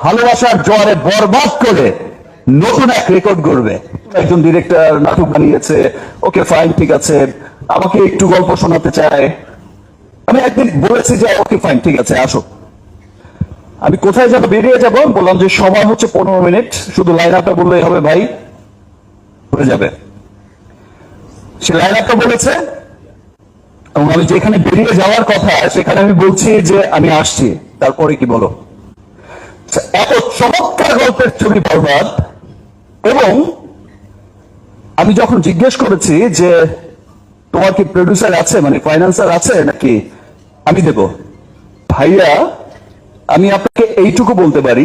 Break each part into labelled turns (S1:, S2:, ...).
S1: ভালোবাসার জোয়ারে বরবাদ করে নতুন এক রেকর্ড গড়বে। একজন ডিরেক্টর নাটক বানিয়েছে, ওকে ফাইন, ঠিক আছে, আমাকে একটু গল্প শোনাতে চায়। আমি একদিন বলেছি যে ওকে ফাইন, ঠিক আছে, আসো। আমি কোথায় যাবো, বেরিয়ে যাবো, বললাম যে সময় হচ্ছে 15 মিনিট, শুধু লাইন আপটা বললেই হবে ভাই, হয়ে যাবে। সে লাইন আপটা বলেছে এবং আমি যেখানে বেরিয়ে যাওয়ার কথা সেখানে আমি বলছি যে আমি আসছি, তারপরে কি বলো। এত চমৎকার গল্পের ছবি বরবাদ। এবং আমি যখন জিজ্ঞেস করেছি যে তোমার কি প্রডিউসার আছে, মানে ফাইন্যান্সার আছে নাকি আমি দেব, ভাইয়া আমি আপনাকে এইটুকু বলতে পারি,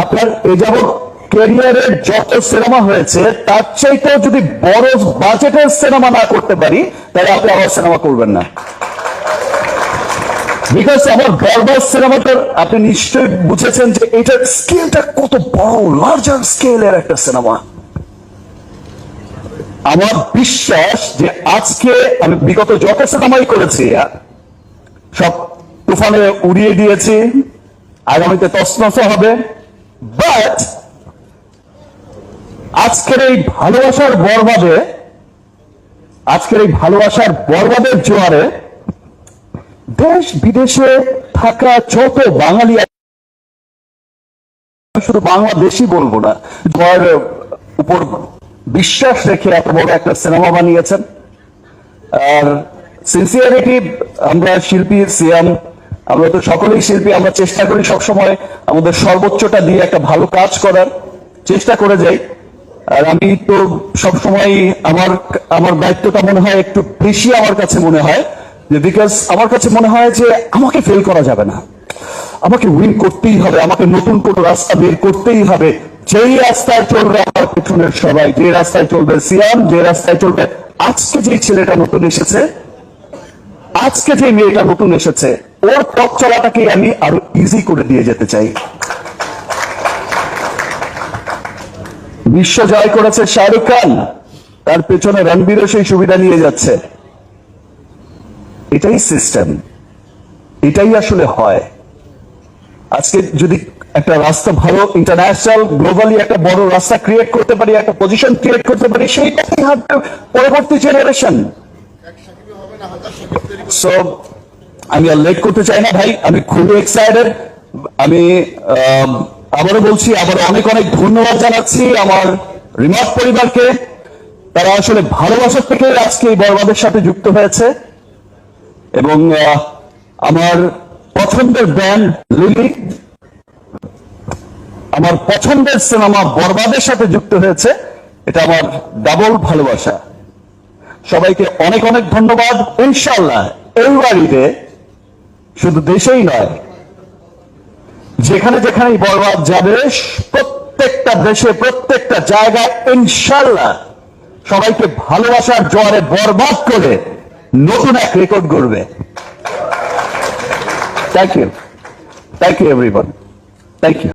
S1: আপনার এ যাবৎ ক্যারিয়ারের যত সিনেমা হয়েছে তার চাইতেও যদি বড় বাজেটের সিনেমা না করতে পারি তাহলে আপনি আমার সিনেমা করবেন না। বিকজ আমার বরবাদ সিনেমাটার আপনি নিশ্চয়ই বুঝেছেন যে এটার স্কেলটা কত বড়, লার্জার স্কেলের একটা সিনেমা। আমার বিশ্বাস যে আজকে আমি বিগত যত সিনেমাই করেছি সব তুফানে উড়িয়ে দিয়েছি, আগামীতে তছনছ হবে, বাট আজকের এই ভালোবাসার বরবাদের জোয়ারে দেশ বিদেশে থাকা যত বাঙালি, শুধু বাংলাদেশই বলবো না, যার উপর বিশ্বাস রেখে এত বড় একটা সিনেমা বানিয়েছেন। আর সিনসিয়ারিটি, আমরা শিল্পী, সিয়াম, আমরা তো সকলেই শিল্পী, আমরা চেষ্টা করি সবসময় আমাদের সর্বোচ্চটা দিয়ে একটা ভালো কাজ করার চেষ্টা করে যাই। আর আমি তো সবসময় আমার দায়িত্বটা মনে হয় একটু বেশি আমার কাছে মনে হয়, যে বিকজ আমার কাছে মনে হয় যে আমাকে ফেল করা যাবে না, আমাকে উইন করতেই হবে, আমাকে নতুন কোনো রাস্তা বের করতেই হবে। যেই রাস্তায় চলবে আমার পেছনের সবাই, যে রাস্তায় চলবে সিয়াম, যে রাস্তায় চলবে আজকে যে ছেলেটা নতুন এসেছে, আজকে যে মেয়েটা নতুন এসেছে, ওর পথ চলাটাকে আমি আরো ইজি করে দিয়ে যেতে চাই। বিশ্ব জয় করেছে শাহরুখ খান, তার পেছনে রণবীরও সেই সুবিধা নিয়ে যাচ্ছে। এটাই সিস্টেম, এটাই আসলে হয়। আজকে যদি একটা রাস্তা ভালো ইন্টারন্যাশনাল গ্লোবালি একটা বড় রাস্তা ক্রিয়েট করতে পারি, একটা পজিশন ক্রিয়েট করতে পারি, সেইটাই হবে পরবর্তী জেনারেশন। সো আমি আর লেট করতে চাই না ভাই, আমি খুবই এক্সাইটেড। আমি আবারও বলছি, আবার অনেক অনেক ধন্যবাদ জানাচ্ছি আমার রিমোট পরিবারকে। তারা আসলে ভালোবাসার থেকে আজকে এই বরবাদের সাথে যুক্ত হয়েছে এবং আমার পছন্দের ব্যান্ড লিলি, আমার পছন্দের সিনেমা বরবাদের সাথে যুক্ত হয়েছে, এটা আমার ডাবল ভালোবাসা। সবাইকে অনেক অনেক ধন্যবাদ। ইনশাআল্লাহ এই বাড়িতে শুধু দেশেই নয়, যেখানে যেখানে বরবাদ যাবে প্রত্যেকটা দেশে, প্রত্যেকটা জায়গায় ইনশাআল্লাহ সবাইকে ভালোবাসার জোয়ারে বরবাদ করে নতুন এক রেকর্ড গড়বে। Thank you, everyone, thank you.